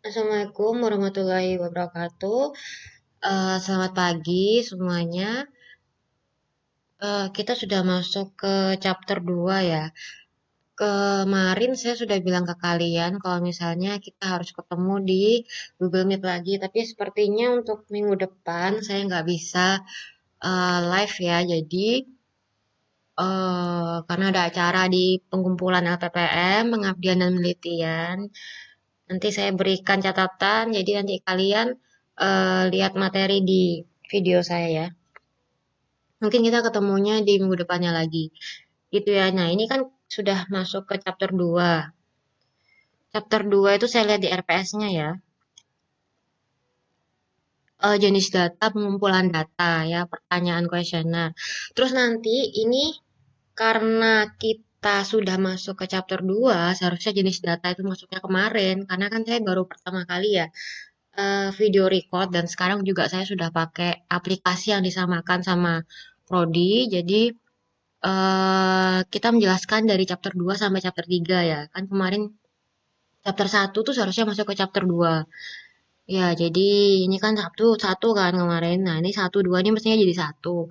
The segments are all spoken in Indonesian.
Assalamualaikum warahmatullahi wabarakatuh. Selamat pagi semuanya. Kita sudah masuk ke chapter 2 ya. Kemarin saya sudah bilang ke kalian kalau misalnya kita harus ketemu di Google Meet lagi, tapi sepertinya untuk minggu depan saya nggak bisa live ya. Jadi karena ada acara di pengumpulan LPPM, pengabdian dan penelitian. Nanti saya berikan catatan, jadi nanti kalian lihat materi di video saya ya. Mungkin kita ketemunya di minggu depannya lagi. Gitu ya. Nah, ini kan sudah masuk ke chapter 2. Chapter 2 itu saya lihat di RPS-nya ya. Jenis data, pengumpulan data ya, pertanyaan kuesioner. Terus nanti ini karena kita sudah masuk ke chapter 2, seharusnya jenis data itu masuknya kemarin. Karena kan saya baru pertama kali ya video record dan sekarang juga saya sudah pakai aplikasi yang disamakan sama Prodi. Jadi kita menjelaskan dari chapter 2 sampai chapter 3 ya. Kan kemarin chapter 1 tuh seharusnya masuk ke chapter 2. Ya, jadi ini kan Sabtu satu kan kemarin. Nah, ini satu 2 ini mestinya jadi satu.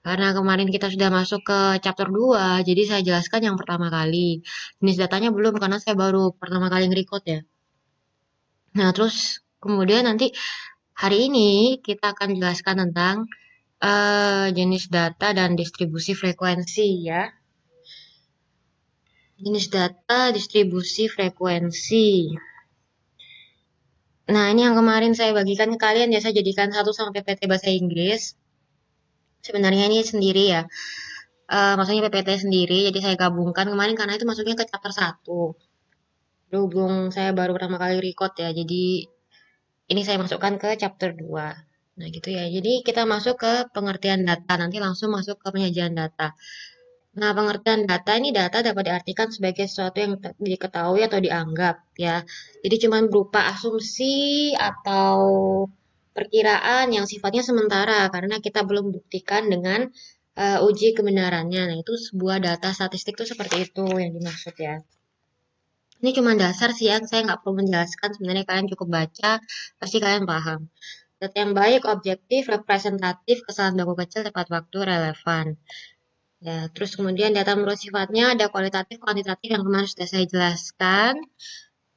Karena kemarin kita sudah masuk ke chapter 2, jadi saya jelaskan yang pertama kali. Jenis datanya belum karena saya baru pertama kali nge-record ya. Nah, terus kemudian nanti hari ini kita akan jelaskan tentang jenis data dan distribusi frekuensi ya. Jenis data, distribusi frekuensi. Nah, ini yang kemarin saya bagikan ke kalian ya, saya jadikan satu sama PPT Bahasa Inggris. Sebenarnya ini sendiri ya, maksudnya PPT sendiri, jadi saya gabungkan kemarin karena itu masuknya ke chapter 1. Berhubung saya baru pertama kali record ya, jadi ini saya masukkan ke chapter 2. Nah, gitu ya. Jadi kita masuk ke pengertian data, nanti langsung masuk ke penyajian data. Nah, pengertian data ini data dapat diartikan sebagai sesuatu yang diketahui atau dianggap ya. Jadi cuma berupa asumsi atau perkiraan yang sifatnya sementara karena kita belum buktikan dengan uji kebenarannya. Nah, itu sebuah data statistik itu seperti itu yang dimaksud ya. Ini cuma dasar sih ya, saya nggak perlu menjelaskan. Sebenarnya kalian cukup baca, pasti kalian paham. Data yang baik, objektif, representatif, kesalahan berlaku kecil, tepat waktu, relevan. Ya, terus kemudian data menurut sifatnya ada kualitatif, kuantitatif yang kemarin sudah saya jelaskan.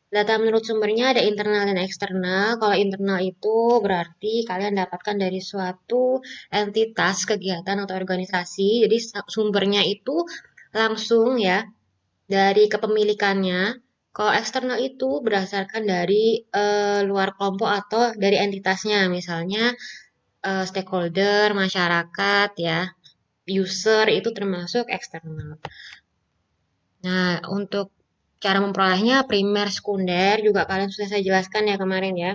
Data menurut sumbernya ada internal dan eksternal. Kalau internal itu berarti kalian dapatkan dari suatu entitas, kegiatan atau organisasi. Jadi sumbernya itu langsung ya dari kepemilikannya. Kalau eksternal itu berdasarkan dari luar kelompok atau dari entitasnya, misalnya stakeholder, masyarakat ya, user itu termasuk eksternal. Nah, untuk cara memperolehnya primer, sekunder juga kalian sudah saya jelaskan ya kemarin ya.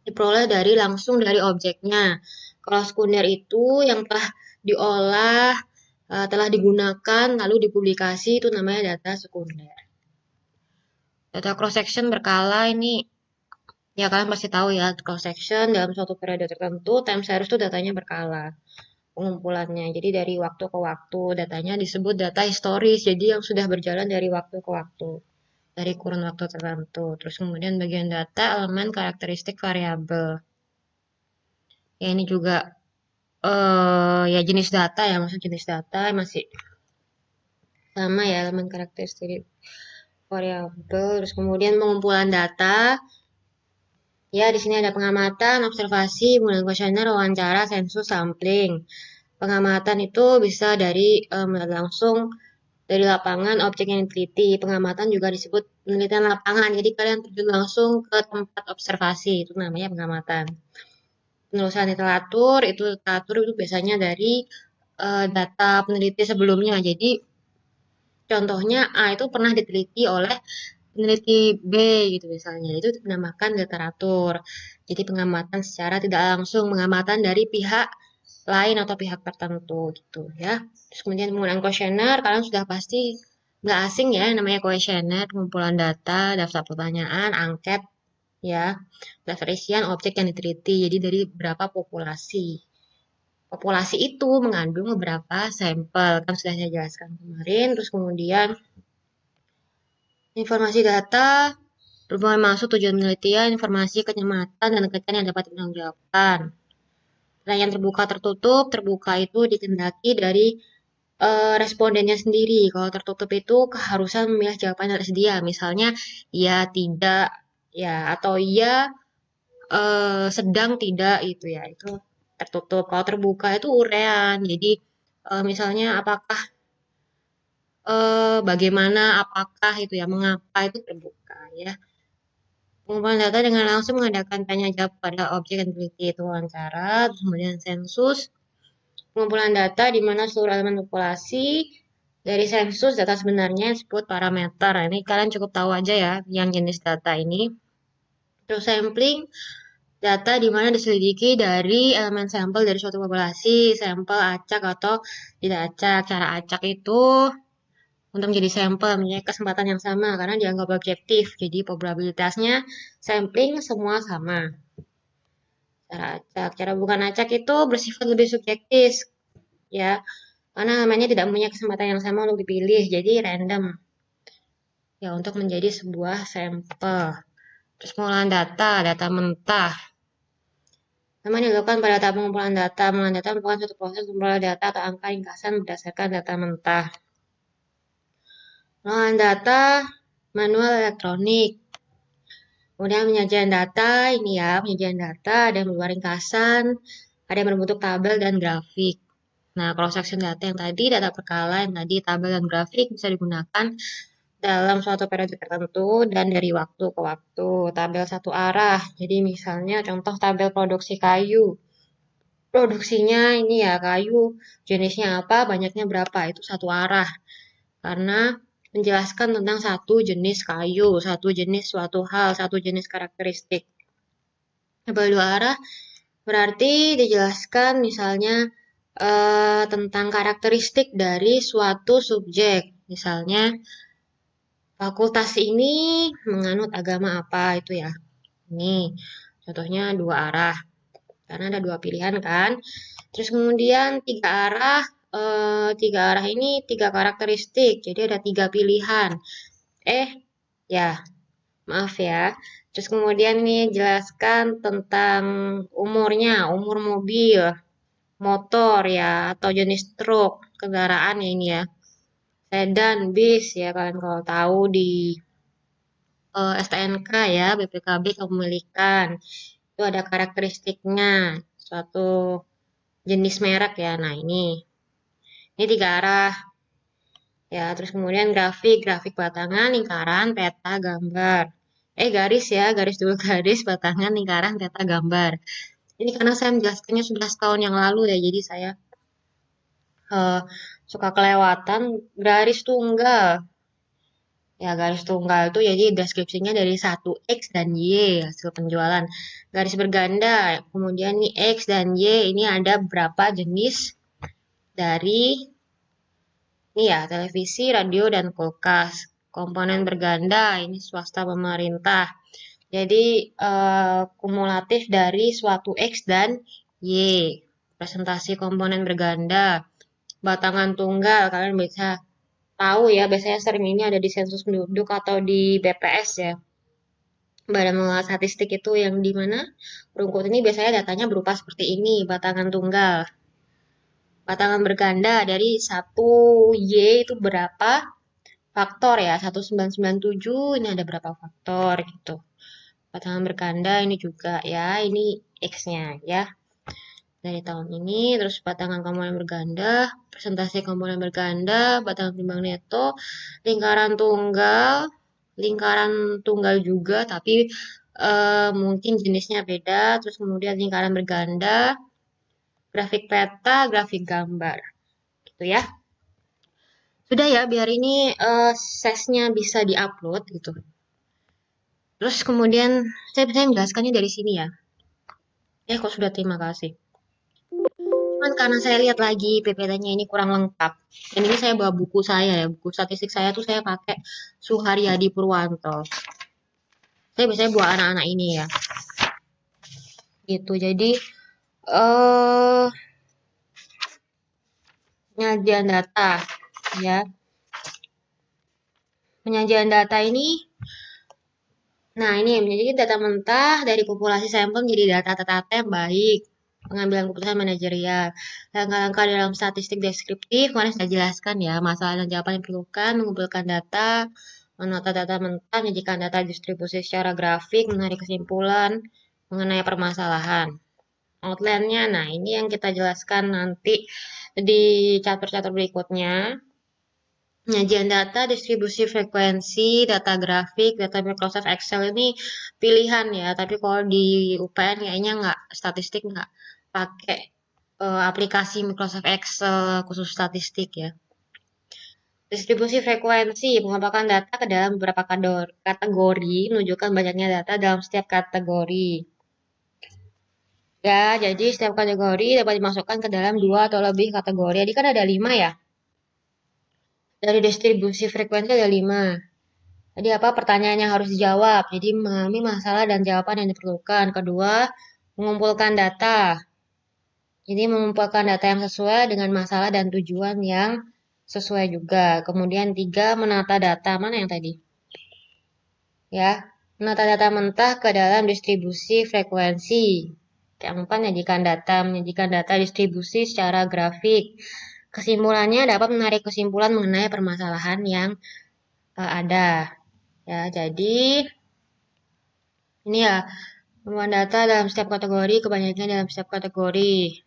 Diperoleh dari langsung dari objeknya. Kalau sekunder itu yang telah diolah, telah digunakan, lalu dipublikasi itu namanya data sekunder. Data cross section berkala ini ya kalian pasti tahu ya cross section dalam suatu periode tertentu time series itu datanya berkala pengumpulannya. Jadi dari waktu ke waktu datanya disebut data historis. Jadi yang sudah berjalan dari waktu ke waktu dari kurun waktu tertentu. Terus kemudian bagian data elemen karakteristik variabel. Ya ini juga ya jenis data ya maksud jenis data masih sama ya elemen karakteristik variabel. Terus kemudian pengumpulan data. Ya, di sini ada pengamatan, observasi, penggunaan kuesioner, wawancara, sensus, sampling. Pengamatan itu bisa dari melihat langsung dari lapangan objek yang diteliti. Pengamatan juga disebut penelitian lapangan. Jadi kalian terjun langsung ke tempat observasi. Itu namanya pengamatan. Penelusuran literatur itu biasanya dari data peneliti sebelumnya. Jadi contohnya A itu pernah diteliti oleh peneliti B gitu misalnya. Itu dinamakan literatur. Jadi pengamatan secara tidak langsung, pengamatan dari pihak lain atau pihak tertentu gitu ya. Terus kemudian penggunaan kuesioner, kalian sudah pasti nggak asing ya namanya kuesioner, pengumpulan data, daftar pertanyaan, angket ya, daftar isian objek yang diteliti. Jadi dari berapa populasi. Populasi itu mengandung beberapa sampel, kan sudah saya jelaskan kemarin. Terus kemudian informasi data, berhubungan maksud, tujuan penelitian, informasi, kenyamanan, dan kaitan yang dapat dipertanggungjawabkan. Pertanyaan terbuka tertutup, terbuka itu dikehendaki dari respondennya sendiri. Kalau tertutup itu keharusan memilih jawaban yang tersedia, misalnya ya, tidak, ya, atau iya, sedang, tidak, gitu ya, itu tertutup. Kalau terbuka itu urean, jadi misalnya apakah, bagaimana, apakah itu ya, mengapa itu terbuka ya. Pengumpulan data dengan langsung mengadakan tanya jawab pada objek yang diteliti itu wawancara, terus kemudian sensus, pengumpulan data di mana seluruh elemen populasi dari sensus data sebenarnya disebut parameter. Ini kalian cukup tahu aja ya yang jenis data ini. Terus sampling data di mana diselidiki dari elemen sampel dari suatu populasi, sampel acak atau tidak acak. Cara acak itu untuk menjadi sampel mempunyai kesempatan yang sama karena dianggap objektif. Jadi probabilitasnya sampling semua sama. Cara acak, cara bukan acak itu bersifat lebih subjektif ya, karena namanya tidak punya kesempatan yang sama untuk dipilih, jadi random ya untuk menjadi sebuah sampel. Terus pengolahan data, data mentah. Namanya dilakukan pada tahap pengumpulan data. Pengumpulan data merupakan suatu proses pengumpulan data atau angka ringkasan berdasarkan data mentah. Pengolahan data manual elektronik. Kemudian penyajian data, ini ya, penyajian data ada yang berupa ringkasan, ada yang berbentuk tabel dan grafik. Nah, cross section data yang tadi, data perkala yang tadi, tabel dan grafik bisa digunakan dalam suatu periode tertentu dan dari waktu ke waktu. Tabel satu arah, jadi misalnya contoh tabel produksi kayu. Produksinya ini ya kayu, jenisnya apa, banyaknya berapa, itu satu arah. Karena menjelaskan tentang satu jenis kayu, satu jenis suatu hal, satu jenis karakteristik. Tabel dua arah berarti dijelaskan misalnya tentang karakteristik dari suatu subjek. Misalnya fakultas ini menganut agama apa itu ya. Ini contohnya dua arah. Karena ada dua pilihan kan. Terus kemudian tiga arah ini tiga karakteristik. Jadi ada tiga pilihan. Ya, maaf ya. Terus kemudian nih jelaskan tentang umurnya, umur mobil, motor ya, atau jenis truk, kendaraan ya ini ya. Sedan, bis ya, kalian kalau tahu di STNK ya, BPKB kepemilikan. Itu ada karakteristiknya, suatu jenis merek ya. Nah, ini tiga arah. Ya, terus kemudian grafik batangan, lingkaran, peta, gambar. Garis ya, garis dulu garis, batangan, lingkaran, peta, gambar. Ini karena saya menjelaskannya 11 tahun yang lalu ya, jadi saya suka kelewatan. Garis tunggal. Ya, garis tunggal itu jadi deskripsinya dari 1X dan Y, hasil penjualan. Garis berganda, kemudian nih X dan Y, ini ada berapa jenis dari ini ya, televisi, radio, dan kulkas. Komponen berganda, ini swasta pemerintah. Jadi, kumulatif dari suatu X dan Y. Presentasi komponen berganda. Batangan tunggal, kalian bisa tahu ya, biasanya sering ini ada di sensus penduduk atau di BPS ya. Badan Pengelola Statistik itu yang di mana rumput ini biasanya datanya berupa seperti ini, batangan tunggal. Batangan berganda dari 1Y itu berapa faktor ya, 1997 ini ada berapa faktor gitu. Batangan berganda ini juga ya, ini X-nya ya. Dari tahun ini, terus batangan komponen berganda, presentasi komponen berganda, batangan timbang neto, lingkaran tunggal juga, tapi mungkin jenisnya beda, terus kemudian lingkaran berganda, grafik peta, grafik gambar, gitu ya. Sudah ya, biar ini sesnya bisa diupload gitu. Terus kemudian saya menjelaskannya dari sini ya. Kok sudah, terima kasih. Cuman karena saya lihat lagi PPT-nya ini kurang lengkap. Dan ini saya bawa buku saya ya, buku statistik saya tuh saya pakai Suharyadi Purwanto. Saya biasanya buat anak-anak ini ya. Gitu. Jadi penyajian data ya. Penyajian data ini Nah, ini menjadi data mentah dari populasi sampel menjadi data-data yang baik. Pengambilan keputusan manajerial. Langkah-langkah dalam statistik deskriptif, kemarin sudah jelaskan ya, masalah dan jawaban yang diperlukan, mengumpulkan data, menata data mentah, menyajikan data distribusi secara grafik, menarik kesimpulan mengenai permasalahan. Outline-nya, nah ini yang kita jelaskan nanti di chapter-chapter berikutnya. Penyajian data, distribusi frekuensi, data grafik, data Microsoft Excel ini pilihan ya. Tapi kalau di UPN kayaknya nggak, statistik nggak pakai aplikasi Microsoft Excel khusus statistik ya. Distribusi frekuensi, mengumpulkan data ke dalam beberapa kategori, menunjukkan banyaknya data dalam setiap kategori. Ya, jadi setiap kategori dapat dimasukkan ke dalam 2 atau lebih kategori. Jadi kan ada 5 ya. Dari distribusi frekuensi ada 5. Jadi apa pertanyaan yang harus dijawab? Jadi memahami masalah dan jawaban yang diperlukan. Kedua, mengumpulkan data. Jadi mengumpulkan data yang sesuai dengan masalah dan tujuan yang sesuai juga. Kemudian 3, menata data. Mana yang tadi? Ya, menata data mentah ke dalam distribusi frekuensi. Keempat, menyajikan data distribusi secara grafik. Kesimpulannya dapat menarik kesimpulan mengenai permasalahan yang ada. Ya, jadi ini ya, temuan data dalam setiap kategori, kebanyakan dalam setiap kategori.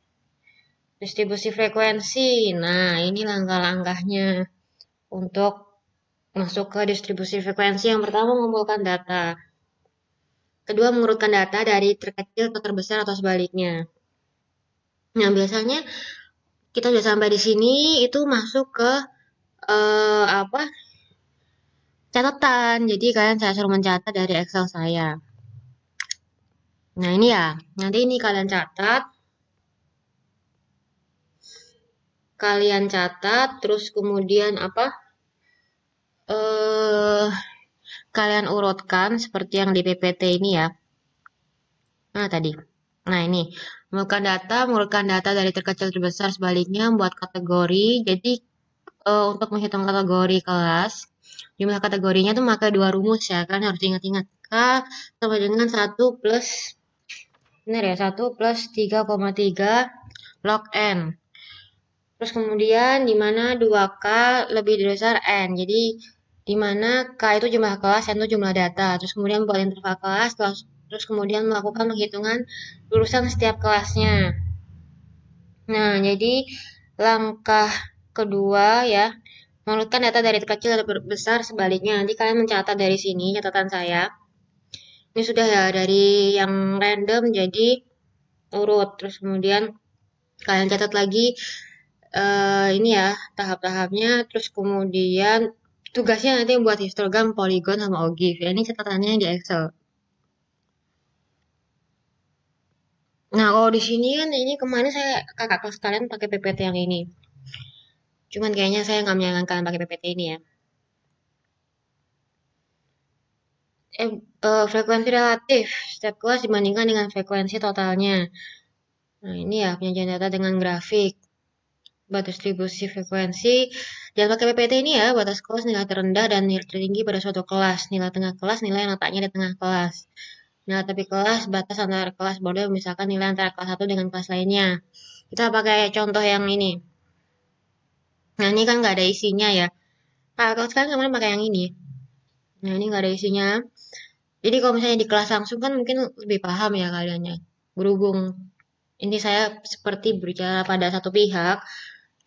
Distribusi frekuensi. Nah, ini langkah-langkahnya untuk masuk ke distribusi frekuensi. Yang pertama, mengumpulkan data. Kedua, mengurutkan data dari terkecil ke terbesar atau sebaliknya. Nah, biasanya kita sudah sampai di sini, itu masuk ke apa? Catatan. Jadi kalian saya suruh mencatat dari Excel saya. Nah, ini ya. Nanti ini kalian catat. Terus kemudian apa? eh Kalian urutkan seperti yang di PPT ini ya. Nah, tadi. Nah, ini. Mengurutkan data dari terkecil terbesar, sebaliknya membuat kategori. Jadi, untuk menghitung kategori kelas, jumlah kategorinya tuh pakai 2 rumus ya. Kalian harus ingat-ingat. K sama dengan 1 plus, benar ya, 1 plus 3,3 log N. Terus kemudian di mana 2K lebih besar N. Jadi di mana K itu jumlah kelas, N itu jumlah data. Terus kemudian buat interval kelas, terus kemudian melakukan penghitungan lulusan setiap kelasnya. Nah, jadi langkah kedua ya, menurutkan data dari terkecil dan terbesar sebaliknya. Nanti kalian mencatat dari sini catatan saya. Ini sudah ya dari yang random jadi urut. Terus kemudian kalian catat lagi ini ya tahap-tahapnya. Terus kemudian tugasnya nanti buat histogram, polygon, sama OGIF. Ya, ini catatannya di Excel. Nah, kalau di sini kan ini kemarin saya kakak kelas kalian pakai PPT yang ini. Cuman kayaknya saya nggak menyarankan pakai PPT ini ya. Frekuensi relatif setiap kelas dibandingkan dengan frekuensi totalnya. Nah, ini ya penyajian data dengan grafik. Buat distribusi frekuensi, jangan pakai PPT ini ya, batas kelas nilai terendah dan nilai tertinggi pada suatu kelas. Nilai tengah kelas, nilai yang letaknya di tengah kelas. Nilai tepi kelas, batas antara kelas bodoh, misalkan nilai antara kelas 1 dengan kelas lainnya. Kita pakai contoh yang ini. Nah, ini kan nggak ada isinya ya. Nah, kalau sekarang kemarin pakai yang ini. Nah, ini nggak ada isinya. Jadi kalau misalnya di kelas langsung kan mungkin lebih paham ya kaliannya. Berhubung ini saya seperti berbicara pada satu pihak,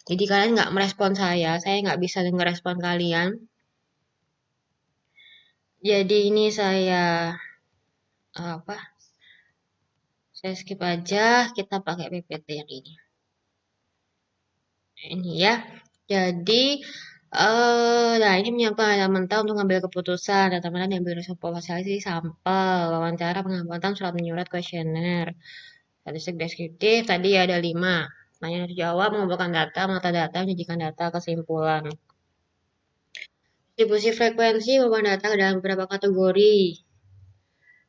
jadi kalian nggak merespon saya nggak bisa dengar respon kalian. Jadi ini apa? Saya skip aja, kita pakai PPT yang ini. Ini ya. Jadi nah ini menyiapkan data mentah untuk mengambil keputusan. Data mentah diambil dari sosialisasi sampel, wawancara, pengamatan, surat menyurat, kuesioner, statistik deskriptif. Tadi ada 5. Tanya dan jawab, mengumpulkan data, menata data, menyajikan data, kesimpulan. Distribusi frekuensi merupakan data dalam beberapa kategori.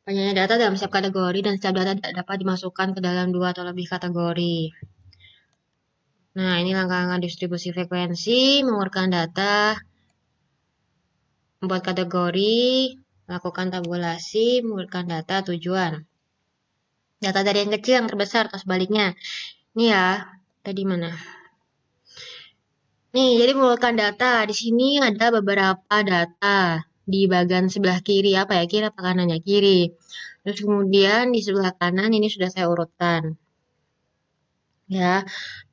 Banyaknya data dalam setiap kategori dan setiap data dapat dimasukkan ke dalam 2 atau lebih kategori. Nah, ini langkah-langkah distribusi frekuensi, mengeluarkan data, membuat kategori, Lakukan tabulasi, mengumpulkan data tujuan. Data dari yang kecil yang terbesar atau sebaliknya. Ini ya, tadi mana? Nih, jadi mengumpulkan data. Di sini ada beberapa data di bagian sebelah kiri. Apa ya? Kiri apa kanan ya? Kiri. Terus kemudian di sebelah kanan ini sudah saya urutkan. Ya,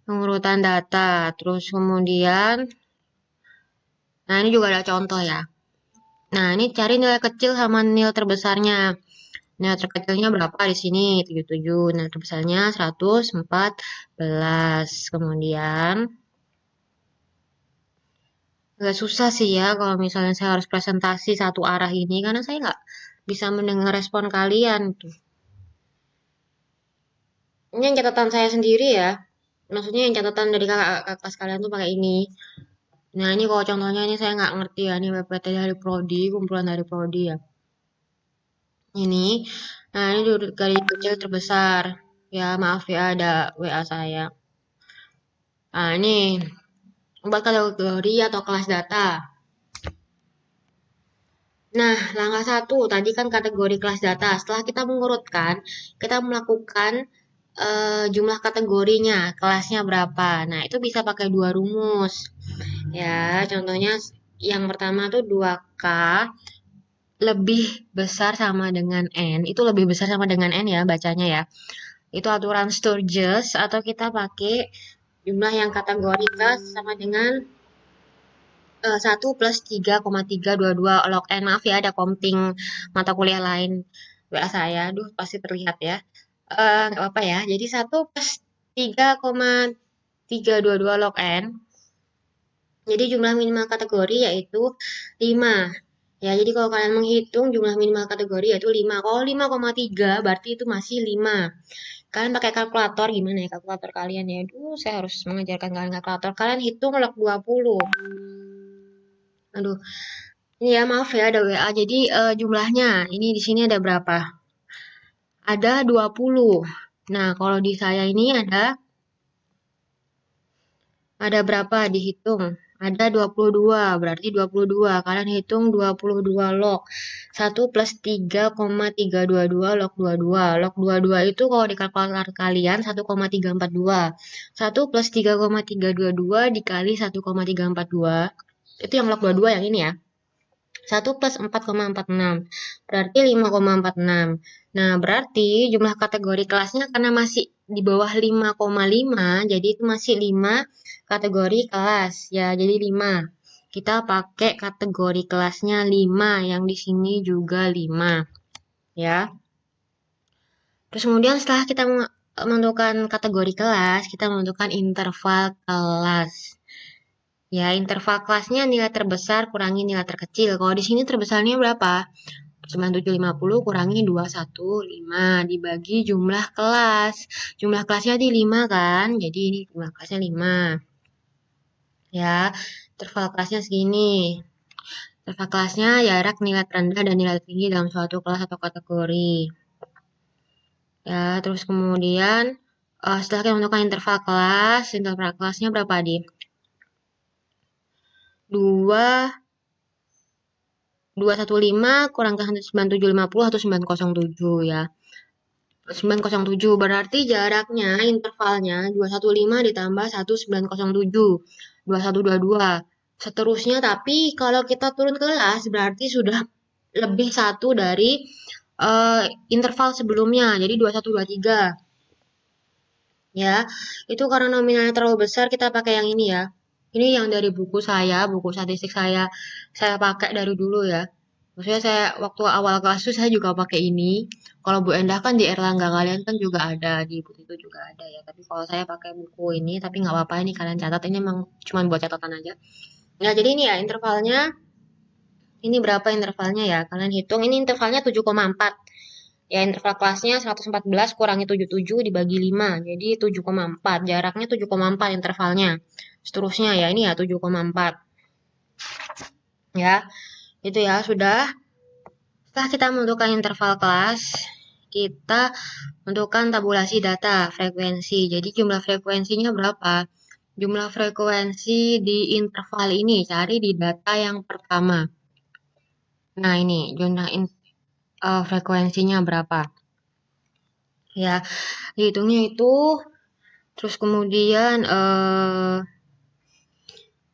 pengurutan data. Terus kemudian, nah ini juga ada contoh ya. Nah, ini cari nilai kecil sama nilai terbesarnya. Nilai terkecilnya berapa di sini? 77. Nilai terbesarnya 114. Kemudian, agak susah sih ya kalau misalnya saya harus presentasi satu arah ini, karena saya nggak bisa mendengar respon kalian tuh. Ini yang catatan saya sendiri ya. Maksudnya yang catatan dari kakak sekalian tuh pakai ini. Nah, ini kalau contohnya ini saya nggak ngerti ya. Ini PPT dari Prodi, kumpulan dari Prodi ya. Ini. Nah, ini dari kecil terbesar. Ya, maaf ya ada WA saya. Nah, ini buat kategori atau kelas data. Nah, langkah satu tadi kan kategori kelas data. Setelah kita mengurutkan, kita melakukan jumlah kategorinya, kelasnya berapa. Nah, itu bisa pakai dua rumus. Ya, contohnya yang pertama tuh 2K lebih besar sama dengan N. Itu lebih besar sama dengan N ya bacanya ya. Itu aturan Sturges atau kita pakai jumlah yang kategori K sama dengan 1 plus 3,322 log N. Maaf ya, ada komting mata kuliah lain WA saya. Aduh, pasti terlihat ya. Nggak apa-apa ya. Jadi 1 plus 3,322 log N. Jadi jumlah minimal kategori yaitu 5. Ya, jadi kalau kalian menghitung jumlah minimal kategori yaitu 5. Kalau 5,3 berarti itu masih 5. Kalian pakai kalkulator gimana ya kalkulator kalian ya? Aduh, saya harus mengajarkan kalian kalkulator. Kalian hitung log 20. Aduh, ini ya maaf ya ada WA. Jadi jumlahnya ini di sini ada berapa? Ada 20. Nah, kalau di saya ini ada berapa dihitung? Ada 22, berarti 22. Kalian hitung 22 log. 1 plus 3,322 log 22. Log 22 itu kalau di kalkulator kalian 1,342. 1 plus 3,322 dikali 1,342. Itu yang log 22 yang ini ya. 1 plus 4,46. Berarti 5,46. Nah, berarti jumlah kategori kelasnya karena masih di bawah 5,5, jadi itu masih 5 kategori kelas. Ya, jadi 5. Kita pakai kategori kelasnya 5, yang di sini juga 5. Ya. Terus kemudian setelah kita menentukan kategori kelas, kita menentukan interval kelas. Ya, interval kelasnya nilai terbesar kurangi nilai terkecil. Kalau di sini terbesarnya berapa? 9750 kurangi 215 dibagi jumlah kelas. Jumlah kelasnya di 5 kan? Jadi ini jumlah kelasnya 5. Ya, interval kelasnya segini. Interval kelasnya jarak nilai terendah dan nilai tinggi dalam suatu kelas atau kategori. Ya, terus kemudian setelah kita menentukan interval kelasnya berapa, Di? 215 kurangkan 9750 atau 907 ya. 907 berarti jaraknya intervalnya 215 ditambah 1907 2122 seterusnya, tapi kalau kita turun kelas berarti sudah lebih satu dari interval sebelumnya, jadi 2123 ya. Itu karena nominalnya terlalu besar kita pakai yang ini ya. Ini yang dari buku saya, buku statistik saya pakai dari dulu ya. Maksudnya saya waktu awal kelas itu saya juga pakai ini. Kalau Bu Endah kan di Erlangga kalian kan juga ada, di buku itu juga ada ya. Tapi kalau saya pakai buku ini, tapi nggak apa-apa ini kalian catat. Ini memang cuma buat catatan aja. Nah, jadi ini ya intervalnya. Ini berapa intervalnya ya? Kalian hitung. Ini intervalnya 7,4. Ya, interval kelasnya 114 kurangi 77 dibagi 5. Jadi 7,4. Jaraknya 7,4 intervalnya. Seterusnya ya, ini ya 7,4. Ya, itu ya sudah. Setelah kita menentukan interval kelas, kita menentukan tabulasi data, frekuensi. Jadi jumlah frekuensinya berapa? Jumlah frekuensi di interval ini, cari di data yang pertama. Nah, ini jumlah frekuensinya berapa. Ya, dihitungnya itu, terus kemudian,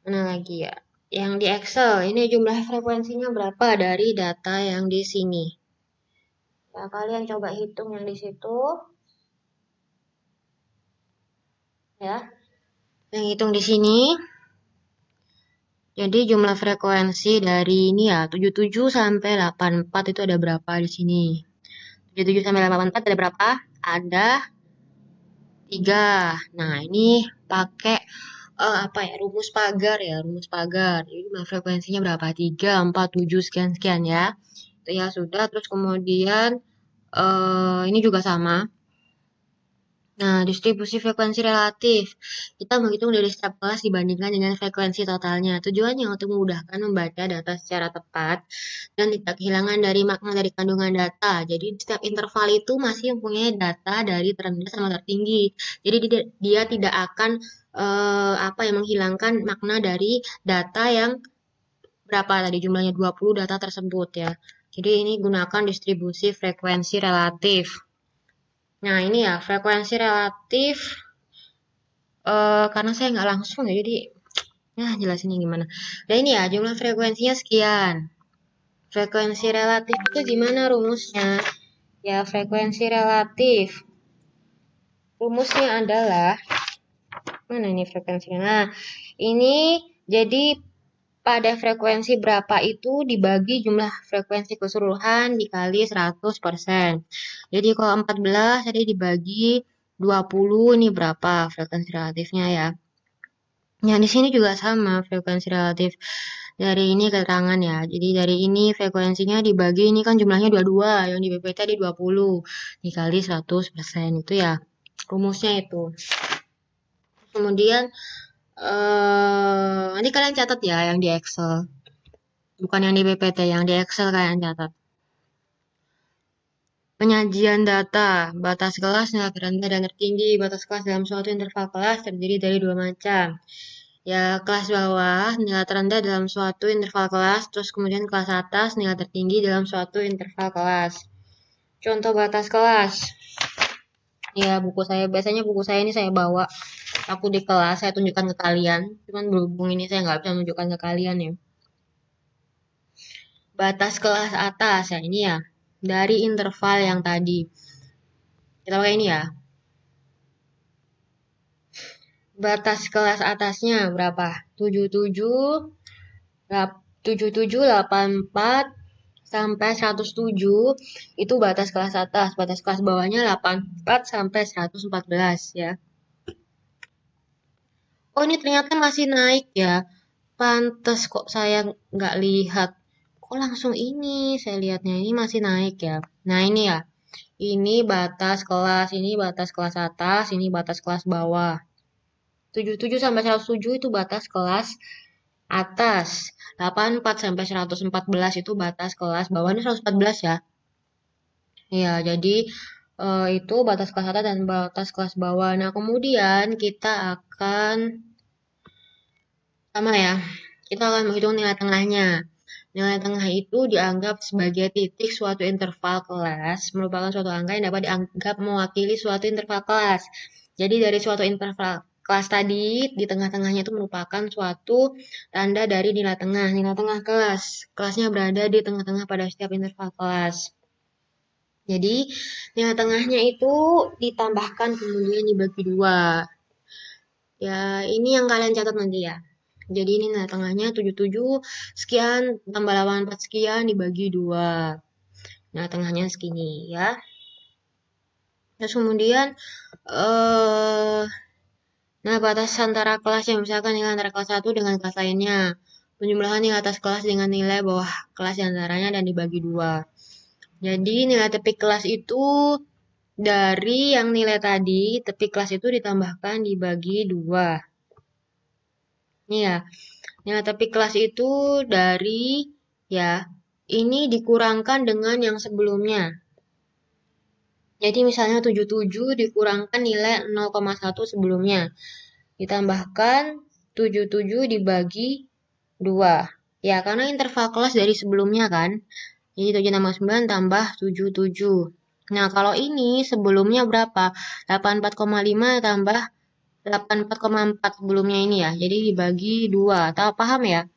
mana lagi ya? Yang di Excel, ini jumlah frekuensinya berapa dari data yang di sini. Ya, kalian coba hitung yang di situ, ya. Yang hitung di sini, jadi jumlah frekuensi dari ini ya, 77 sampai 84 itu ada berapa di sini? 77 sampai 84 ada berapa? Ada 3. Nah, ini pakai apa ya? Rumus pagar ya, rumus pagar. Jadi jumlah frekuensinya berapa? 3, 4, 7 sekian sekian ya. Itu ya sudah, terus kemudian ini juga sama. Nah, distribusi frekuensi relatif. Kita menghitung dari setiap kelas dibandingkan dengan frekuensi totalnya. Tujuannya untuk memudahkan membaca data secara tepat dan tidak kehilangan dari makna dari kandungan data. Jadi, setiap interval itu masih mempunyai data dari terendah sama tertinggi. Jadi, dia tidak akan apa yang menghilangkan makna dari data yang berapa tadi jumlahnya 20 data tersebut ya. Jadi, ini gunakan distribusi frekuensi relatif. Nah, ini ya, frekuensi relatif, karena saya nggak langsung ya, jadi, ya jelasinnya gimana. Dan ini ya, jumlah frekuensinya sekian. Frekuensi relatif itu gimana rumusnya? Ya, frekuensi relatif. Rumusnya adalah, mana ini frekuensinya? Nah, ini jadi pada frekuensi berapa itu dibagi jumlah frekuensi keseluruhan dikali 100%. Jadi kalau 14 jadi dibagi 20 ini berapa frekuensi relatifnya ya. Nah, di sini juga sama frekuensi relatif. Dari ini keterangan ya. Jadi dari ini frekuensinya dibagi ini kan jumlahnya 22, yang di PPT di 20 dikali 100% itu ya. Rumusnya itu. Kemudian nanti kalian catat ya yang di Excel. Bukan yang di PPT, yang di Excel kalian catat. Penyajian data, batas kelas nilai terendah dan tertinggi. Batas kelas dalam suatu interval kelas terdiri dari dua macam. Ya, kelas bawah nilai terendah dalam suatu interval kelas, terus kemudian kelas atas nilai tertinggi dalam suatu interval kelas. Contoh batas kelas. Ya, buku saya biasanya buku saya ini saya bawa aku di kelas, saya tunjukkan ke kalian. Cuman berhubung ini saya nggak bisa menunjukkan ke kalian ya. Batas kelas atas ya ini ya dari interval yang tadi. Kita pakai ini ya. Batas kelas atasnya berapa? 77, 77, 84, sampai 107 itu batas kelas atas. Batas kelas bawahnya 84 sampai 114 ya. Oh ini ternyata masih naik ya. Pantes kok saya nggak lihat. Kok langsung ini saya lihatnya ini masih naik ya. Nah ini ya. Ini batas kelas, ini batas kelas atas, ini batas kelas bawah. 77 sampai 107 itu batas kelas atas. 84 sampai 114 itu batas kelas bawah. Ini 114 ya. Ya, jadi itu batas kelas atas dan batas kelas bawah. Nah, kemudian kita akan sama ya. Kita akan menghitung nilai tengahnya. Nilai tengah itu dianggap sebagai titik suatu interval kelas, merupakan suatu angka yang dapat dianggap mewakili suatu interval kelas. Jadi dari suatu interval kelas tadi, di tengah-tengahnya itu merupakan suatu tanda dari nilai tengah. Nilai tengah kelas. Kelasnya berada di tengah-tengah pada setiap interval kelas. Jadi, nilai tengahnya itu ditambahkan kemudian dibagi dua. Ya, ini yang kalian catat nanti ya. Jadi, ini nilai tengahnya 77 sekian tambah 84 sekian dibagi dua. Nilai tengahnya segini ya. Terus kemudian, nah batas antara kelas yang misalkan nilai antara kelas 1 dengan kelas lainnya. Penjumlahan nilai atas kelas dengan nilai bawah kelas diantaranya dan dibagi dua. Jadi, nilai tepi kelas itu dari yang nilai tadi, tepi kelas itu ditambahkan dibagi dua. Ini ya, nilai tepi kelas itu dari, ya, ini dikurangkan dengan yang sebelumnya. Jadi misalnya 77 dikurangkan nilai 0,1 sebelumnya. Ditambahkan 77 dibagi 2. Ya, karena interval kelas dari sebelumnya kan. Jadi 7,69 tambah 77. Nah, kalau ini sebelumnya berapa? 84,5 tambah 84,4 sebelumnya ini ya. Jadi dibagi 2. Tahu paham ya?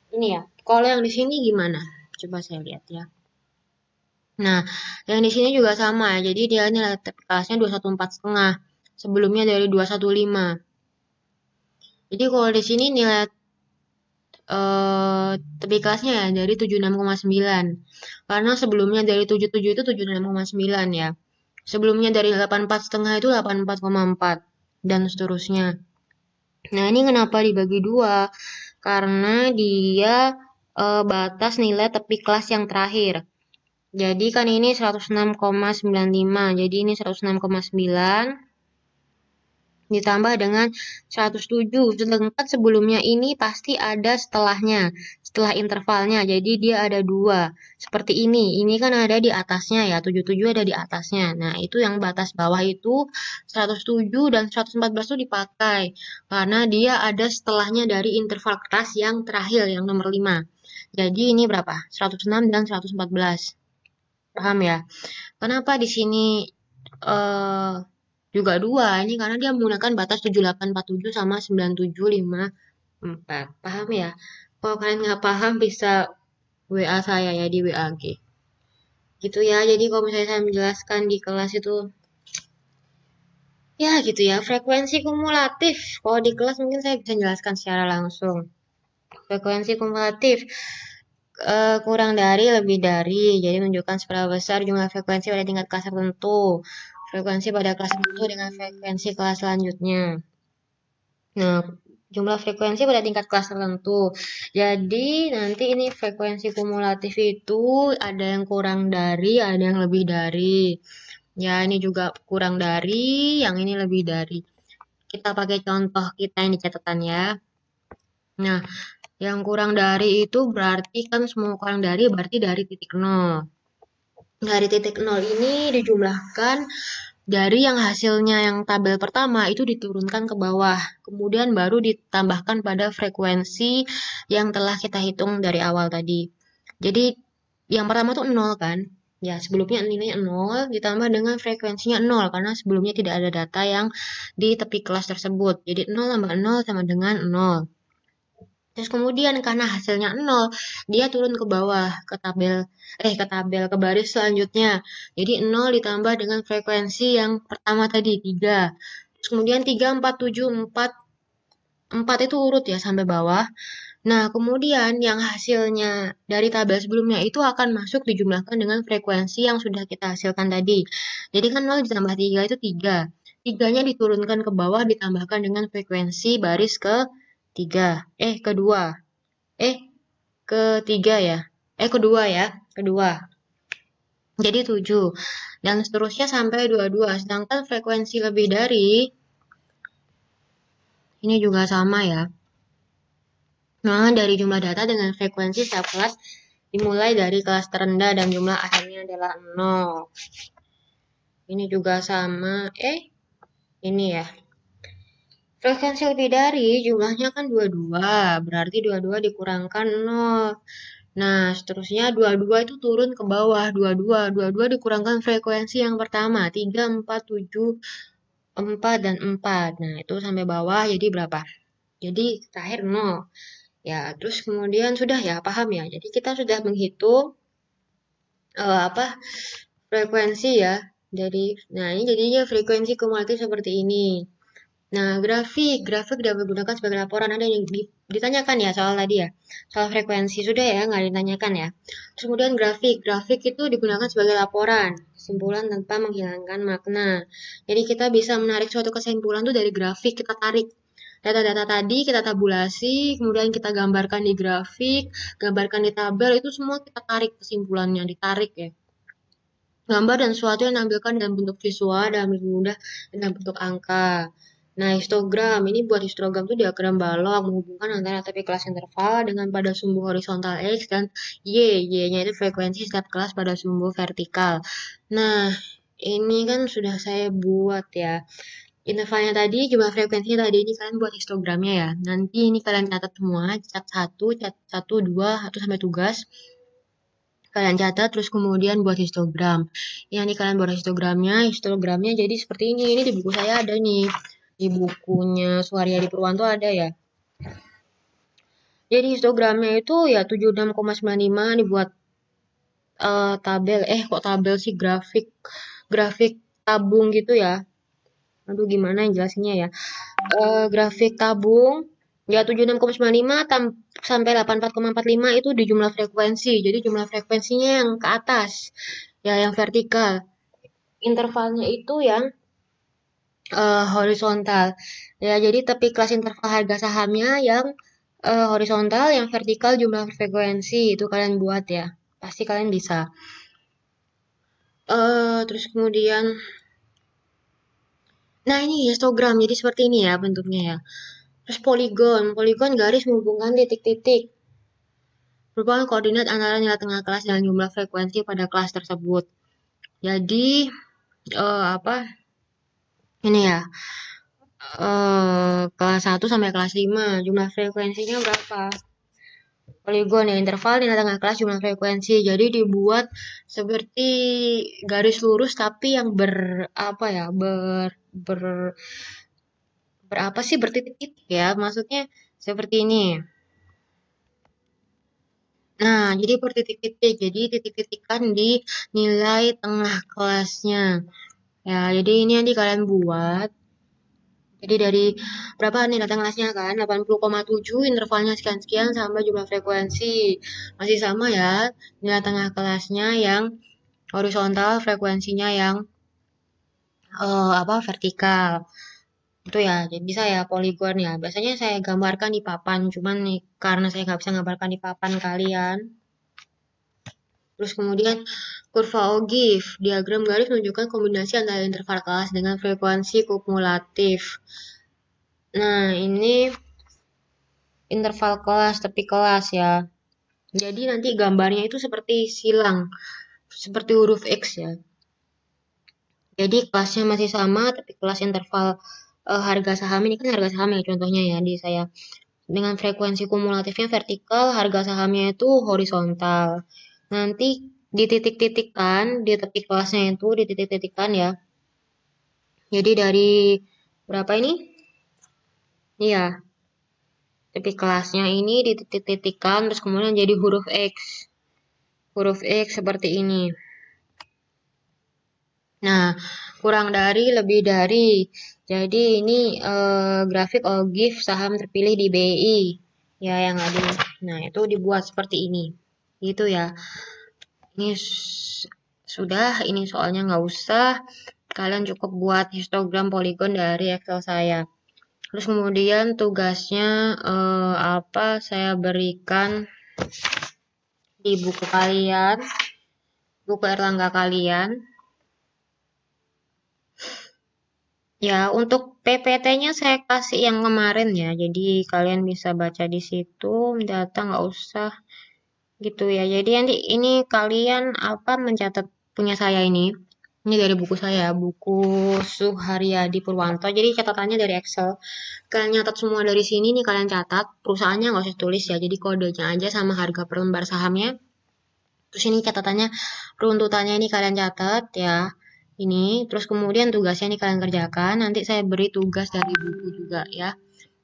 Ini ya. Kalau yang di sini gimana? Coba saya lihat ya. Nah, yang di sini juga sama ya. Jadi dia nilai kelasnya 214,5. Sebelumnya dari 215. Jadi kalau di sini nilai tepi kelasnya ya dari 76,9. Karena sebelumnya dari 77 itu 76,9 ya. Sebelumnya dari 84,5 itu 84,4 dan seterusnya. Nah, ini kenapa dibagi dua? Karena dia batas nilai tepi kelas yang terakhir. Jadi kan ini 106,95. Jadi ini 106,9 ditambah dengan 107. Sedangkan sebelumnya ini pasti ada setelahnya, setelah intervalnya. Jadi dia ada dua. Seperti ini. Ini kan ada di atasnya ya, 77 ada di atasnya. Nah, itu yang batas bawah itu 107 dan 114 itu dipakai. Karena dia ada setelahnya dari interval kelas yang terakhir, yang nomor 5. Jadi ini berapa? 106 dan 114. Paham ya? Kenapa di sini eh juga dua? Ini karena dia menggunakan batas 7847 sama 9754. Paham ya? Kalau kalian nggak paham bisa WA saya ya di WAG. Gitu ya. Jadi kalau misalnya saya menjelaskan di kelas itu ya gitu ya. Frekuensi kumulatif. Kalau di kelas mungkin saya bisa jelaskan secara langsung. Frekuensi kumulatif kurang dari lebih dari. Jadi menunjukkan seberapa besar jumlah frekuensi pada tingkat kelas tertentu. Frekuensi pada kelas tertentu dengan frekuensi kelas selanjutnya. Nah, jumlah frekuensi pada tingkat kelas tertentu. Jadi, nanti ini frekuensi kumulatif itu ada yang kurang dari, ada yang lebih dari. Ya, ini juga kurang dari, yang ini lebih dari. Kita pakai contoh kita yang di catatan ya. Nah, yang kurang dari itu berarti kan semua kurang dari berarti dari titik nol. Dari titik nol ini dijumlahkan dari yang hasilnya yang tabel pertama itu diturunkan ke bawah, kemudian baru ditambahkan pada frekuensi yang telah kita hitung dari awal tadi. Jadi yang pertama tuh 0 kan? Ya, sebelumnya nilainya 0 ditambah dengan frekuensinya 0 karena sebelumnya tidak ada data yang di tepi kelas tersebut. Jadi 0 tambah 0 sama dengan 0. Terus kemudian karena hasilnya 0, dia turun ke bawah ke baris selanjutnya. Jadi 0 ditambah dengan frekuensi yang pertama tadi 3. Terus kemudian 3, 4, 7, 4, 4 itu urut ya sampai bawah. Nah, kemudian yang hasilnya dari tabel sebelumnya itu akan masuk dijumlahkan dengan frekuensi yang sudah kita hasilkan tadi. Jadi kan 0 ditambah 3 itu 3. 3-nya diturunkan ke bawah ditambahkan dengan frekuensi baris ke 3. Kedua. Eh, ketiga ya. Kedua ya. Kedua. Jadi 7. Dan seterusnya sampai 22. Sedangkan frekuensi lebih dari, ini juga sama ya. Nah, dari jumlah data dengan frekuensi setiap kelas dimulai dari kelas terendah dan jumlah akhirnya adalah 0. Ini juga sama. Ini ya. Frekuensi lebih dari jumlahnya kan 22. Berarti 22 dikurangkan 0. Nah, seterusnya 22 itu turun ke bawah. 22 dikurangkan frekuensi yang pertama. 3, 4, 7, 4, dan 4. Nah, itu sampai bawah jadi berapa? Jadi terakhir 0. Ya, terus kemudian sudah ya, paham ya? Jadi kita sudah menghitung apa frekuensi ya dari, nah ini jadinya frekuensi kumulatif seperti ini. Nah, grafik dapat digunakan sebagai laporan. Ada yang ditanyakan ya soal tadi ya, soal frekuensi sudah ya, nggak ditanyakan ya. Terus kemudian grafik itu digunakan sebagai laporan, kesimpulan tanpa menghilangkan makna. Jadi kita bisa menarik suatu kesimpulan tuh dari grafik, kita tarik data-data tadi, kita tabulasi, kemudian kita gambarkan di grafik, gambarkan di tabel, itu semua kita tarik kesimpulannya, ditarik ya. Gambar dan sesuatu yang ditampilkan dalam bentuk visual, dalam bentuk mudah, dan dalam bentuk angka. Nah, histogram. Ini buat histogram itu diagram balok menghubungkan antara tepi kelas interval dengan pada sumbu horizontal X dan Y. Y-nya itu frekuensi setiap kelas pada sumbu vertikal. Nah, ini kan sudah saya buat ya. intervalnya tadi, jumlah frekuensinya tadi ini kalian buat histogramnya ya. Nanti ini kalian catat semua, cat 1, cat 1, 2, 1 sampai tugas. Kalian catat, terus kemudian buat histogram. Yang ini kalian buat histogramnya jadi seperti ini. Ini di buku saya ada nih. Di bukunya Suharyadi Purwanto ada ya. Jadi histogramnya itu ya 76,95 dibuat tabel. Kok tabel sih, grafik tabung gitu ya. Aduh, gimana jelasinnya ya. Grafik tabung ya 76,95 sampai 84,45 itu di jumlah frekuensi. Jadi jumlah frekuensinya yang ke atas, ya yang vertikal. Intervalnya itu yang horizontal. Ya, jadi tepi kelas interval harga sahamnya yang horizontal, yang vertikal jumlah frekuensi. Itu kalian buat ya. Pasti kalian bisa. Terus kemudian, nah ini histogram. Jadi seperti ini ya bentuknya ya. Terus poligon garis menghubungkan titik-titik. Merupakan koordinat antara nilai tengah kelas dan jumlah frekuensi pada kelas tersebut. Jadi apa? Ini ya. Kelas 1 sampai kelas 5 jumlah frekuensinya berapa? Poligon ya, interval nilai tengah kelas jumlah frekuensi. Jadi dibuat seperti garis lurus tapi yang apa ya? Berapa sih, bertitik-titik ya? Maksudnya seperti ini. Nah, jadi per titik-titik. Jadi titik-titikan di nilai tengah kelasnya. Ya, jadi ini nanti kalian buat. Jadi dari berapa nilai tengah kelasnya kan? 80,7, intervalnya sekian-sekian sama jumlah frekuensi. Masih sama ya, nilai tengah kelasnya yang horizontal, frekuensinya yang vertikal. Itu ya, jadi bisa ya poligon ya. Biasanya saya gambarkan di papan, cuman nih karena saya nggak bisa gambarkan di papan kalian. Terus kemudian kurva Ogif, diagram garis menunjukkan kombinasi antara interval kelas dengan frekuensi kumulatif. Nah, ini interval kelas, tepi kelas ya. Jadi nanti gambarnya itu seperti silang, seperti huruf X ya. Jadi kelasnya masih sama, tapi kelas interval harga saham ini kan harga saham ya contohnya ya di saya. Dengan frekuensi kumulatifnya vertikal, harga sahamnya itu horizontal. Nanti dititik-titikkan, di tepi kelasnya itu dititik-titikkan ya. Jadi dari berapa ini? Iya, tepi kelasnya ini dititik-titikkan, terus kemudian jadi huruf X. Huruf X seperti ini. Nah, kurang dari, lebih dari. Jadi ini grafik OGIF saham terpilih di BI. Ya, yang ada. Nah, itu dibuat seperti ini. Gitu ya. Ini sudah, ini soalnya nggak usah. Kalian cukup buat histogram poligon dari Excel saya. Terus kemudian tugasnya apa saya berikan di buku kalian, buku Erlangga kalian. Ya, untuk PPT-nya saya kasih yang kemarin ya. Jadi kalian bisa baca di situ, data nggak usah gitu ya. Jadi nanti ini kalian apa mencatat punya saya ini. Ini dari buku saya, buku Suharyadi Purwanto. Jadi catatannya dari Excel. Kalian nyatat semua dari sini nih kalian catat. Perusahaannya nggak usah tulis ya. Jadi kodenya aja sama harga per lembar sahamnya. Terus ini catatannya, runtutannya ini kalian catat ya. Ini, terus kemudian tugasnya ini kalian kerjakan. Nanti saya beri tugas dari buku juga ya.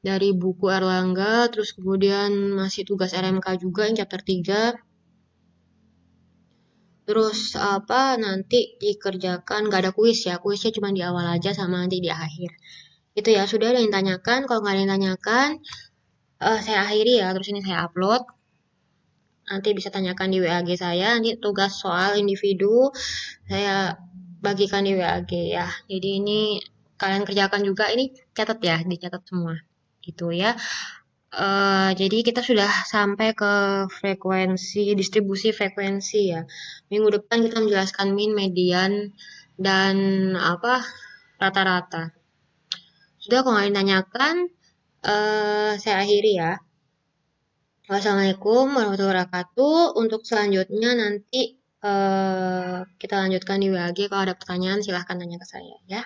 Dari buku Erlangga, terus kemudian masih tugas RMK juga yang chapter 3. Terus apa nanti dikerjakan, gak ada kuis ya. Kuisnya cuma di awal aja sama nanti di akhir. Itu ya, sudah ada yang tanyakan. Kalau nggak ada yang tanyakan, saya akhiri ya. Terus ini saya upload. Nanti bisa tanyakan di WAG saya. Nanti tugas soal individu saya bagikan di WAG ya. Jadi ini kalian kerjakan juga, ini catat ya, dicatat semua. Gitu ya. Jadi kita sudah sampai ke frekuensi, distribusi frekuensi ya. Minggu depan kita menjelaskan min, median, dan apa rata-rata. Sudah, kalau nggak ditanyakan, saya akhiri ya. Wassalamualaikum warahmatullahi wabarakatuh. Untuk selanjutnya nanti kita lanjutkan di WAG. Kalau ada pertanyaan silahkan tanya ke saya ya.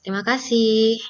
Terima kasih.